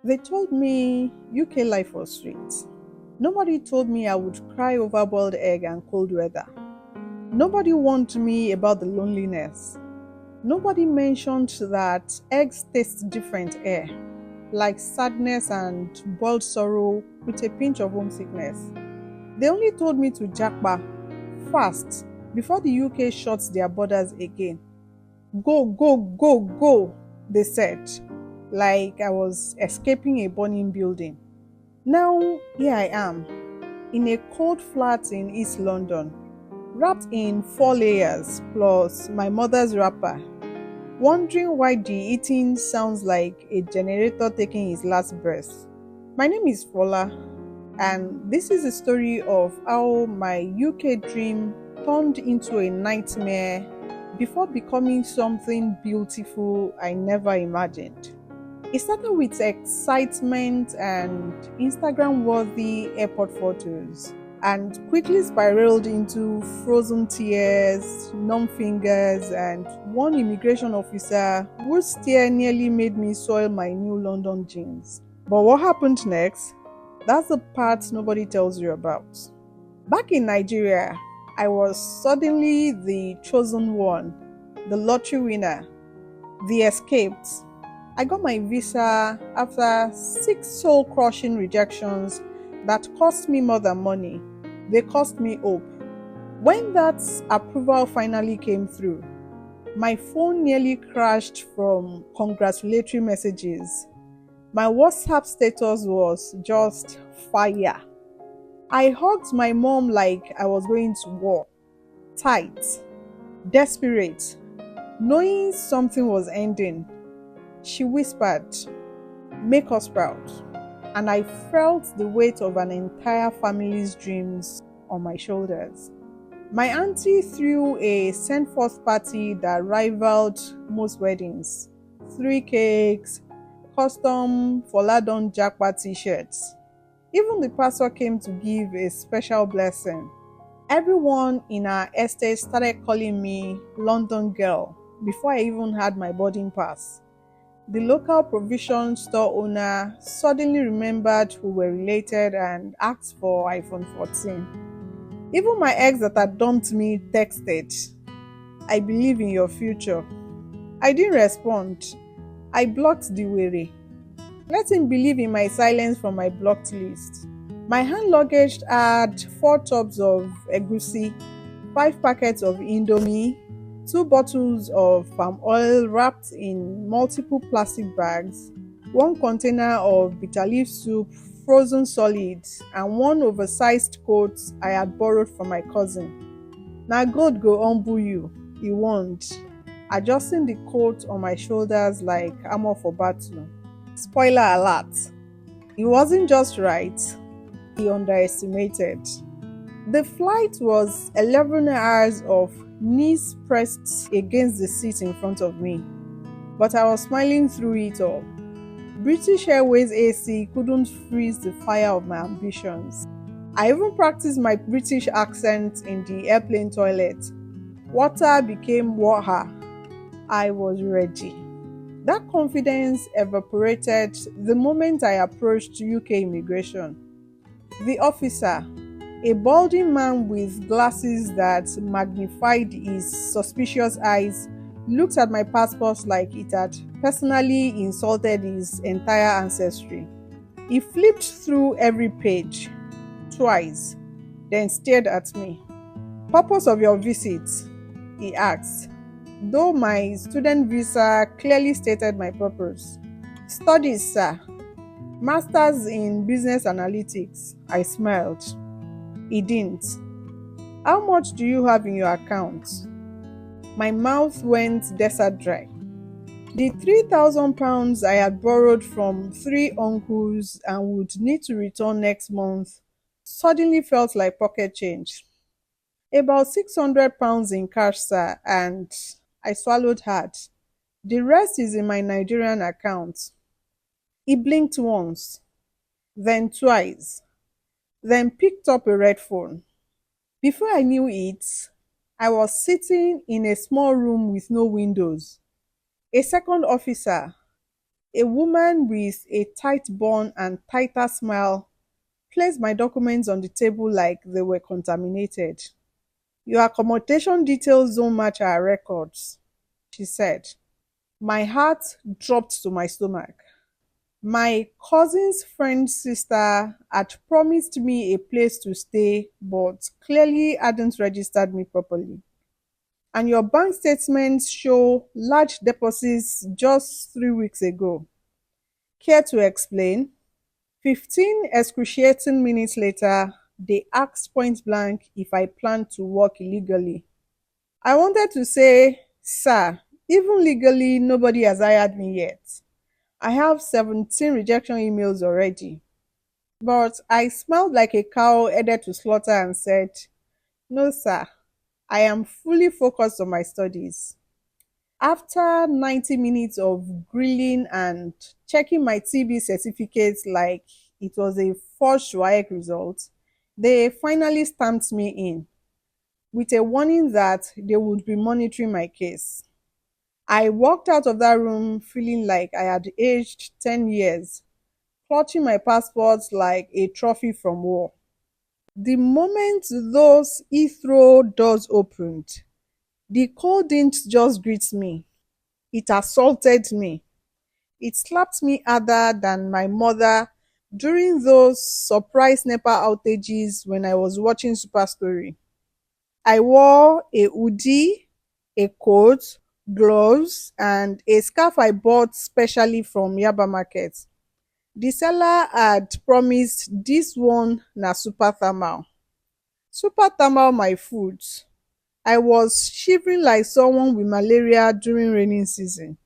They told me UK life was sweet. Nobody told me I would cry over boiled egg and cold weather. Nobody warned me about the loneliness. Nobody mentioned that eggs taste different here, like sadness and boiled sorrow with a pinch of homesickness. They only told me to Japa fast before the UK shuts their borders again. Go, go, go, go, they said, like I was escaping a burning building. Now, here I am, in a cold flat in East London, wrapped in 4 layers plus my mother's wrapper, wondering why the eating sounds like a generator taking his last breath. My name is Fola, and this is a story of how my UK dream turned into a nightmare before becoming something beautiful I never imagined. It started with excitement and Instagram worthy airport photos and quickly spiraled into frozen tears, numb fingers, and one immigration officer whose stare nearly made me soil my new London jeans. But what happened next? That's the part nobody tells you about. Back in Nigeria, I was suddenly the chosen one, the lottery winner, the escaped. I got my visa after 6 soul-crushing rejections that cost me more than money. They cost me hope. When that approval finally came through, my phone nearly crashed from congratulatory messages. My WhatsApp status was just fire. I hugged my mom like I was going to war, tight, desperate, knowing something was ending. She whispered, "Make us proud." And I felt the weight of an entire family's dreams on my shoulders. My auntie threw a send forth party that rivaled most weddings. 3 cakes, custom fola Japa t-shirts. Even the pastor came to give a special blessing. Everyone in our estate started calling me London girl before I even had my boarding pass. The local provision store owner suddenly remembered who were related and asked for iPhone 14. Even my ex that had dumped me texted, "I believe in your future." I didn't respond. I blocked the weary. Let him believe in my silence from my blocked list. My hand luggage had 4 tubs of egusi, 5 packets of indomie, 2 bottles of palm oil wrapped in multiple plastic bags, 1 container of bitter leaf soup, frozen solids, and one oversized coat I had borrowed from my cousin. "Na God go humble you," he warned, adjusting the coat on my shoulders like armor for battle. Spoiler alert, he wasn't just right, he underestimated. The flight was 11 hours of knees pressed against the seat in front of me, but I was smiling through it all. British Airways AC couldn't freeze the fire of my ambitions. I even practiced my British accent in the airplane toilet. Water became water. I was ready. That confidence evaporated the moment I approached UK immigration. The officer, a balding man with glasses that magnified his suspicious eyes, looked at my passport like it had personally insulted his entire ancestry. He flipped through every page, twice, then stared at me. "Purpose of your visit?" he asked, though my student visa clearly stated my purpose. "Studies, sir. Masters in Business Analytics." I smiled. He didn't. "How much do you have in your account?" My mouth went desert dry. The £3,000 I had borrowed from 3 uncles and would need to return next month suddenly felt like pocket change. "About £600 in cash, sir," and I swallowed hard. "The rest is in my Nigerian account." He blinked once, then twice, then picked up a red phone. Before I knew it, I was sitting in a small room with no windows. A second officer, A woman with a tight bun and tighter smile placed my documents on the table like they were contaminated. Your accommodation details don't match our records, she said. My heart dropped to my stomach. My cousin's friend's sister had promised me a place to stay, but clearly hadn't registered me properly. And your bank statements show large deposits just 3 weeks ago. Care to explain? 15 excruciating minutes later, they asked point blank if I planned to work illegally. I wanted to say, sir, even legally, nobody has hired me yet. I have 17 rejection emails already. But I smiled like a cow headed to slaughter and said, no, sir, I am fully focused on my studies. After 90 minutes of grilling and checking my TB certificates like it was a forged WAEC result, they finally stamped me in with a warning that they would be monitoring my case. I walked out of that room feeling like I had aged 10 years, clutching my passport like a trophy from war. The moment those Heathrow doors opened, the cold didn't just greet me, it assaulted me. It slapped me harder than my mother during those surprise NEPA outages when I was watching Super Story. I wore a hoodie, a coat, gloves, and a scarf I bought specially from Yaba Market. The seller had promised this one na super thermal. Super thermal my food. I was shivering like someone with malaria during raining season.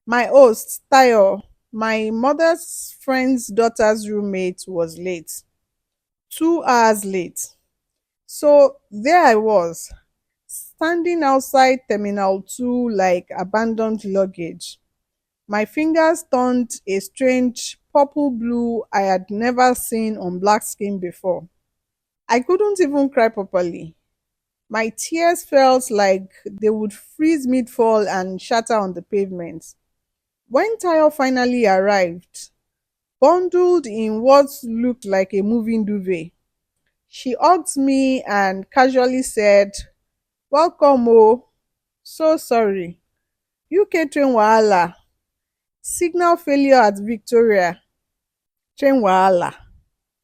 My host, Tayo, my mother's friend's daughter's roommate, was late. 2 hours late. So there I was, standing outside Terminal 2 like abandoned luggage. My fingers turned a strange purple blue I had never seen on black skin before. I couldn't even cry properly. My tears felt like they would freeze mid fall and shatter on the pavement. When Tayo finally arrived, bundled in what looked like a moving duvet, she hugged me and casually said, welcome, oh, so sorry. UK train wahala, signal failure at Victoria, train wahala.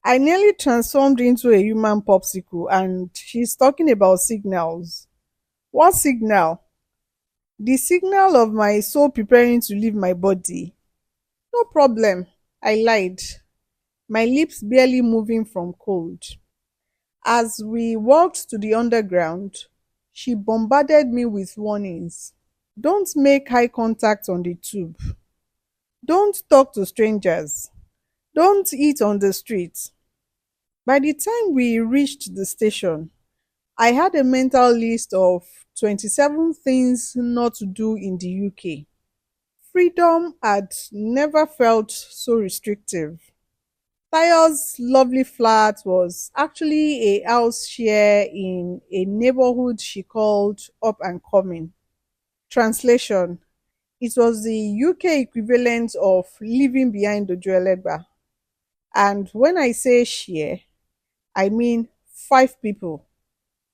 I nearly transformed into a human popsicle and she's talking about signals. What signal? The signal of my soul preparing to leave my body. No problem, I lied, my lips barely moving from cold. As we walked to the underground, she bombarded me with warnings. Don't make eye contact on the tube. Don't talk to strangers. Don't eat on the street. By the time we reached the station, I had a mental list of 27 things not to do in the UK. Freedom had never felt so restrictive. Tayo's lovely flat was actually a house share in a neighborhood she called Up and Coming. Translation: it was the UK equivalent of living behind Ojo Elegba. And when I say share, I mean 5 people,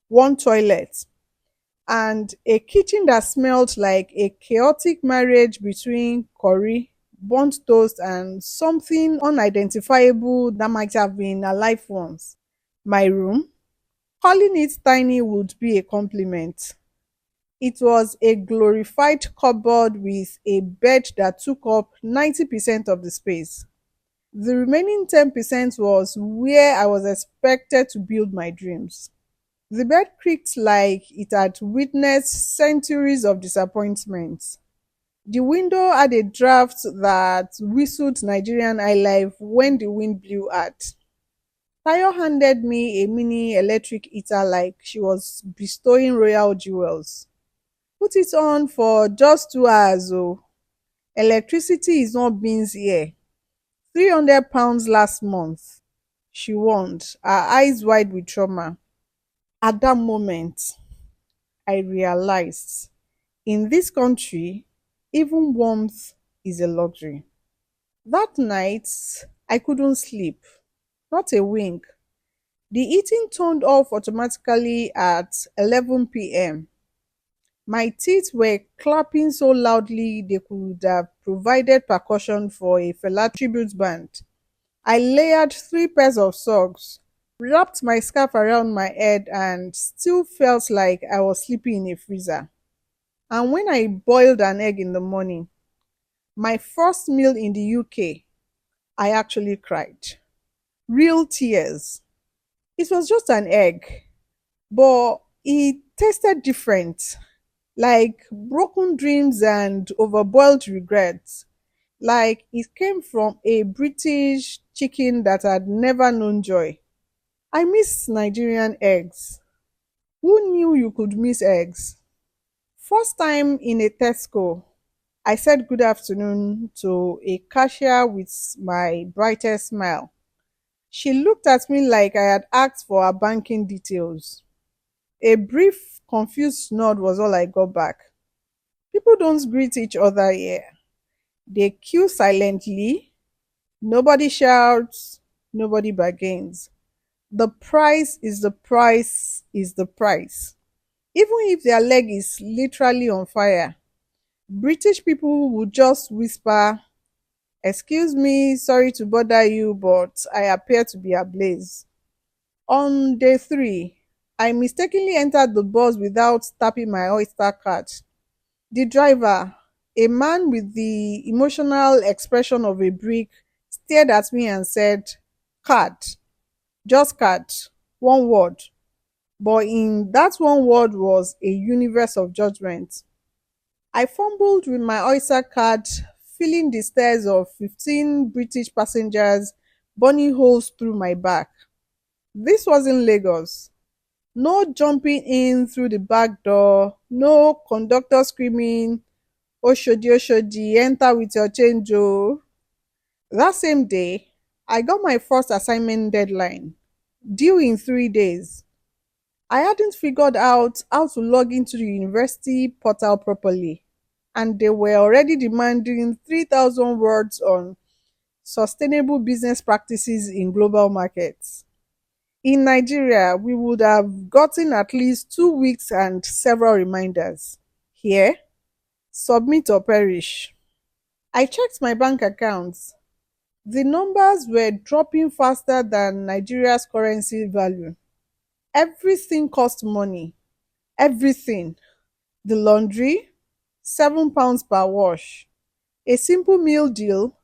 one toilet, and a kitchen that smelled like a chaotic marriage between curry, burnt toast, and something unidentifiable that might have been alive once. My room, calling it tiny would be a compliment. It was a glorified cupboard with a bed that took up 90% of the space. The remaining 10% was where I was expected to build my dreams. The bed creaked like it had witnessed centuries of disappointment. The window had a draft that whistled Nigerian highlife when the wind blew hard. Tayo handed me a mini electric heater like she was bestowing royal jewels. Put it on for just 2 hours, oh. Electricity is not beans here. £300 last month, she warned, her eyes wide with trauma. At that moment, I realized in this country, even warmth is a luxury. That night, I couldn't sleep, not a wink. The eating turned off automatically at 11 p.m. My teeth were clapping so loudly they could have provided percussion for a Fela tribute band. I layered 3 pairs of socks, wrapped my scarf around my head, and still felt like I was sleeping in a freezer. And when I boiled an egg in the morning, my first meal in the UK, I actually cried. Real tears. It was just an egg, but it tasted different, like broken dreams and overboiled regrets. Like it came from a British chicken that had never known joy. I miss Nigerian eggs. Who knew you could miss eggs? First time in a Tesco, I said good afternoon to a cashier with my brightest smile. She looked at me like I had asked for her banking details. A brief, confused nod was all I got back. People don't greet each other here. They queue silently. Nobody shouts. Nobody bargains. The price is the price is the price. Even if their leg is literally on fire, British people would just whisper, "Excuse me, sorry to bother you, but I appear to be ablaze." On day three, I mistakenly entered the bus without tapping my Oyster card. The driver, a man with the emotional expression of a brick, stared at me and said, "Card, just card, one word." But in that one word was a universe of judgment. I fumbled with my Oyster card, feeling the stares of 15 British passengers burning holes through my back. This wasn't Lagos. No jumping in through the back door, no conductor screaming, "Oshodi, Oshodi, enter with your change oh." That same day, I got my first assignment deadline, due in 3 days. I hadn't figured out how to log into the university portal properly, and they were already demanding 3,000 words on sustainable business practices in global markets. In Nigeria, we would have gotten at least 2 weeks and several reminders. Here, submit or perish. I checked my bank accounts. The numbers were dropping faster than Nigeria's currency value. Everything cost money. Everything. The laundry, £7 per wash. A simple meal deal,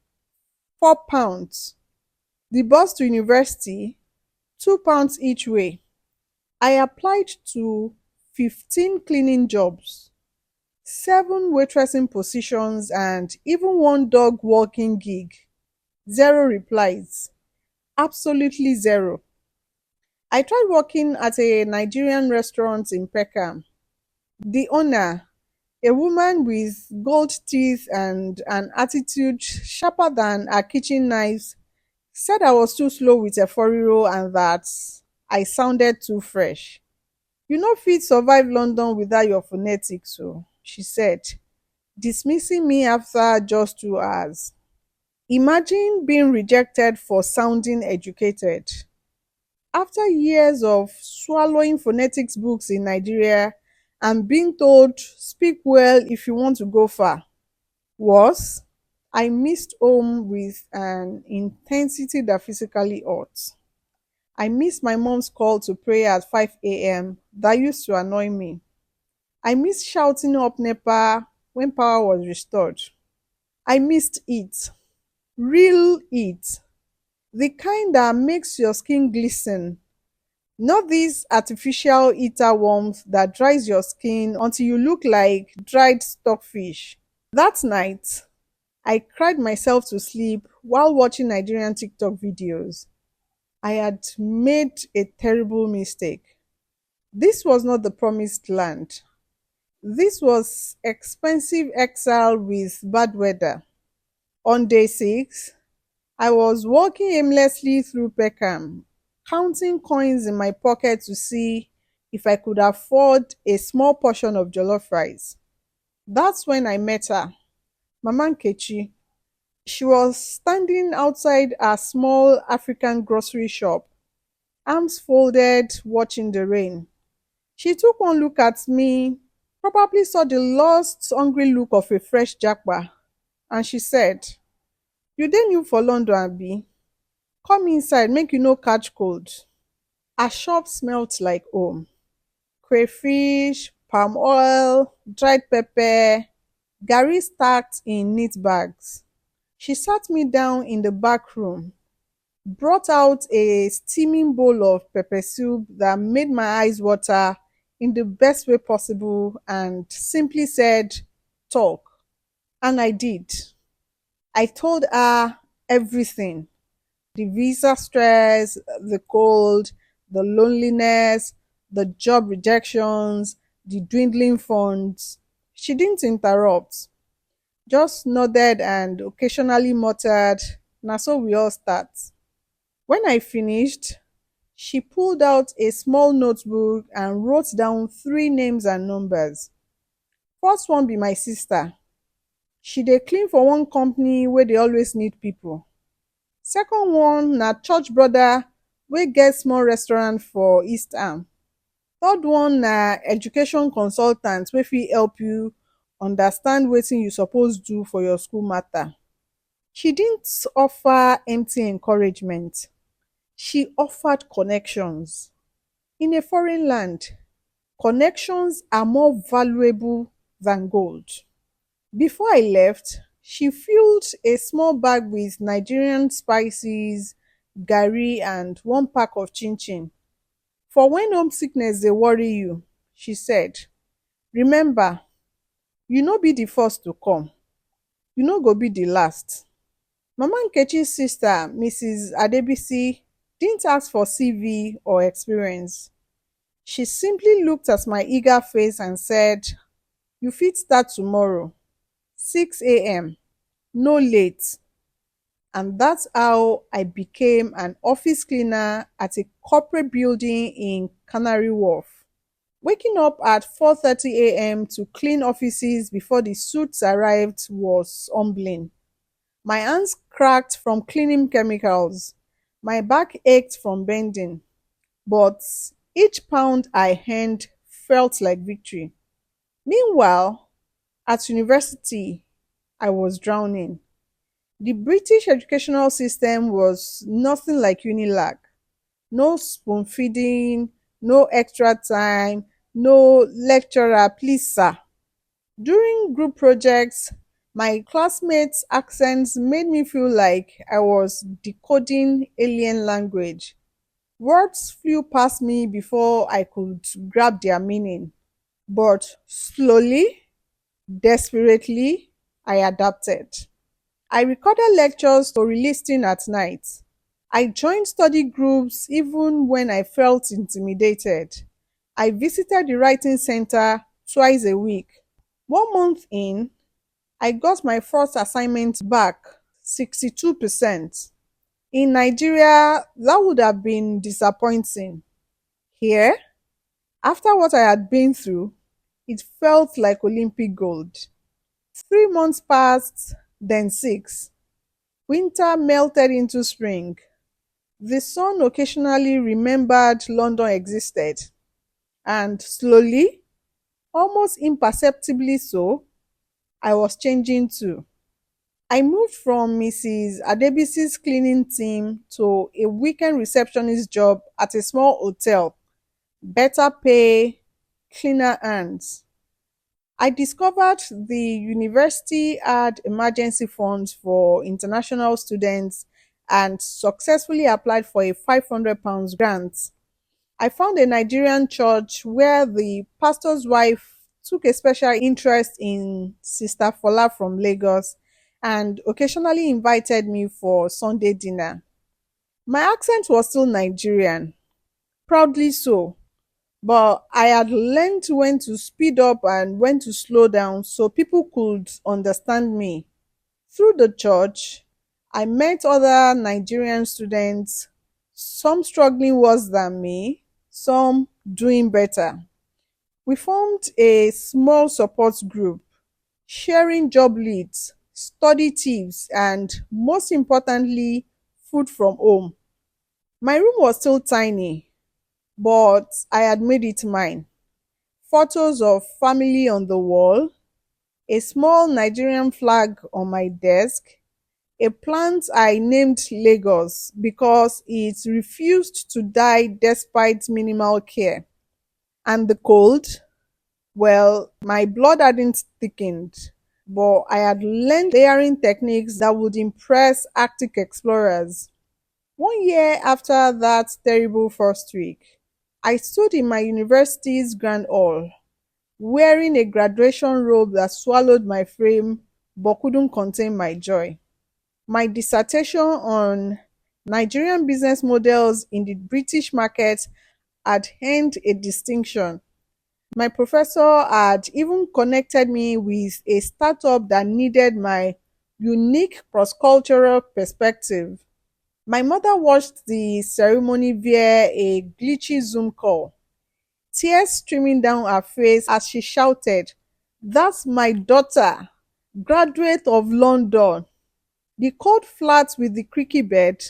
£4. The bus to university, £2 each way. I applied to 15 cleaning jobs, 7 waitressing positions, and even one dog walking gig. Zero replies. Absolutely zero. I tried working at a Nigerian restaurant in Peckham. The owner, a woman with gold teeth and an attitude sharper than her kitchen knives, said I was too slow with a foriro and that I sounded too fresh. "You no fit survive London without your phonetics o," she said, dismissing me after just 2 hours. Imagine being rejected for sounding educated. After years of swallowing phonetics books in Nigeria and being told, "Speak well if you want to go far." Worse, I missed home with an intensity that physically hurt. I missed my mom's call to pray at 5 a.m. that used to annoy me. I missed shouting up NEPA when power was restored. I missed it. Real it. The kind that makes your skin glisten. Not this artificial heater warmth that dries your skin until you look like dried stockfish. That night, I cried myself to sleep while watching Nigerian TikTok videos. I had made a terrible mistake. This was not the promised land. This was expensive exile with bad weather. On day 6, I was walking aimlessly through Peckham, counting coins in my pocket to see if I could afford a small portion of jollof rice. That's when I met her, Mama Nkechi. She was standing outside a small African grocery shop, arms folded, watching the rain. She took one look at me, probably saw the lost, hungry look of a fresh japa, and she said, "You dey new for London, abi? Come inside, make you no catch cold." Her shop smelt like home. Crayfish, palm oil, dried pepper, garri stacked in neat bags. She sat me down in the back room, brought out a steaming bowl of pepper soup that made my eyes water in the best way possible, and simply said, "Talk." And I did. I told her everything: the visa stress, the cold, the loneliness, the job rejections, the dwindling funds. She didn't interrupt, just nodded and occasionally muttered, "Na so we all start." When I finished, she pulled out a small notebook and wrote down three names and numbers. First one be my sister. She dey clean for one company wey dey always need people. Second one na church brother wey get small restaurant for East Ham. Third one na education consultant wey fit help you understand wetin you suppose do for your school matter. She didn't offer empty encouragement. She offered connections. In a foreign land, connections are more valuable than gold. Before I left, she filled a small bag with Nigerian spices, garri, and one pack of chin chin. For when homesickness dey worry you, she said, "Remember, you no be the first to come. You no go be the last." Mama Nkechi's sister, Mrs. Adebisi, didn't ask for CV or experience. She simply looked at my eager face and said, "You fit start tomorrow, 6 a.m., no late." And that's how I became an office cleaner at a corporate building in Canary Wharf. Waking up at 4:30 a.m. to clean offices before the suits arrived was humbling. My hands cracked from cleaning chemicals. My back ached from bending. But each pound I earned felt like victory. Meanwhile, at university, I was drowning. The British educational system was nothing like Unilag. No spoon feeding, no extra time, no lecturer, please sir. During group projects, my classmates' accents made me feel like I was decoding alien language. Words flew past me before I could grab their meaning. But slowly, desperately, I adapted. I recorded lectures to re-listen at night. I joined study groups even when I felt intimidated. I visited the writing center twice a week. 1 month in, I got my first assignment back, 62%. In Nigeria, that would have been disappointing. Here, after what I had been through, it felt like Olympic gold. 3 months passed, then six. Winter melted into spring. The sun occasionally remembered London existed, and slowly, almost imperceptibly so, I was changing too. I moved from Mrs. Adebisi's cleaning team to a weekend receptionist job at a small hotel. Better pay, cleaner hands. I discovered the university had emergency funds for international students and successfully applied for a £500 grant. I found a Nigerian church where the pastor's wife took a special interest in Sister Fola from Lagos and occasionally invited me for Sunday dinner. My accent was still Nigerian, proudly so, but I had learned when to speed up and when to slow down so people could understand me. Through the church, I met other Nigerian students, some struggling worse than me, some doing better. We formed a small support group, sharing job leads, study tips, and most importantly, food from home. My room was still tiny, but I had made it mine. Photos of family on the wall, a small Nigerian flag on my desk, a plant I named Lagos because it refused to die despite minimal care. And the cold, well, my blood hadn't thickened, but I had learned layering techniques that would impress Arctic explorers. 1 year after that terrible first week, I stood in my university's grand hall, wearing a graduation robe that swallowed my frame but couldn't contain my joy. My dissertation on Nigerian business models in the British market had earned a distinction. My professor had even connected me with a startup that needed my unique cross-cultural perspective. My mother watched the ceremony via a glitchy Zoom call, tears streaming down her face as she shouted, "That's my daughter, graduate of London." The cold flat with the creaky bed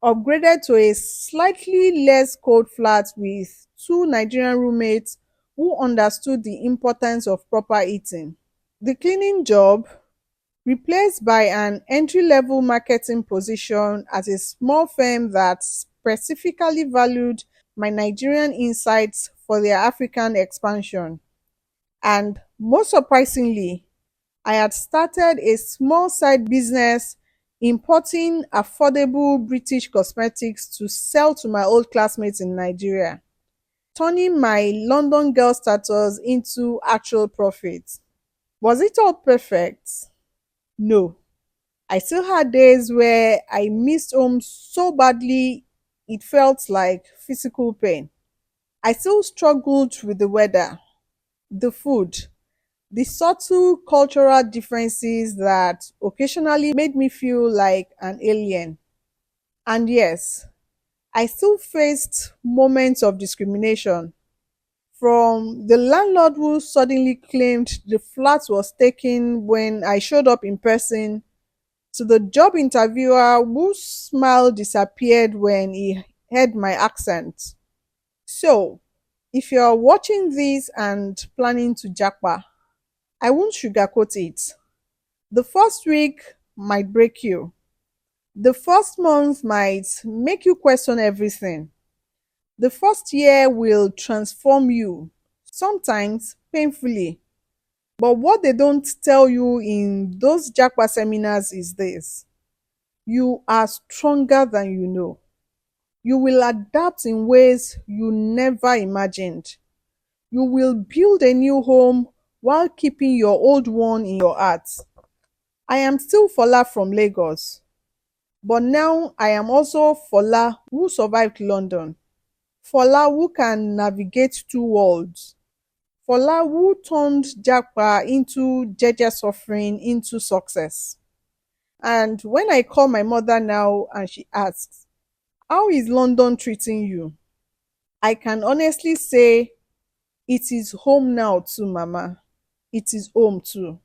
upgraded to a slightly less cold flat with two Nigerian roommates who understood the importance of proper eating. The cleaning job, replaced by an entry-level marketing position at a small firm that specifically valued my Nigerian insights for their African expansion. And most surprisingly, I had started a small side business importing affordable British cosmetics to sell to my old classmates in Nigeria, turning my London girl status into actual profit. Was it all perfect? No. I still had days where I missed home so badly it felt like physical pain. I still struggled with the weather, the food, the subtle cultural differences that occasionally made me feel like an alien. And yes, I still faced moments of discrimination, from the landlord who suddenly claimed the flat was taken when I showed up in person, to the job interviewer whose smile disappeared when he heard my accent. So, if you're watching this and planning to Japa, I won't sugarcoat it. The first week might break you. The first month might make you question everything. The first year will transform you, sometimes painfully. But what they don't tell you in those Japa seminars is this: you are stronger than you know. You will adapt in ways you never imagined. You will build a new home while keeping your old one in your heart. I am still Fola from Lagos, but now I am also Fola who survived London. Fola who can navigate two worlds. Fola who turned Japa into Jeje suffering into success. And when I call my mother now and she asks, "How is London treating you?" I can honestly say, it is home now too, Mama. It is home too.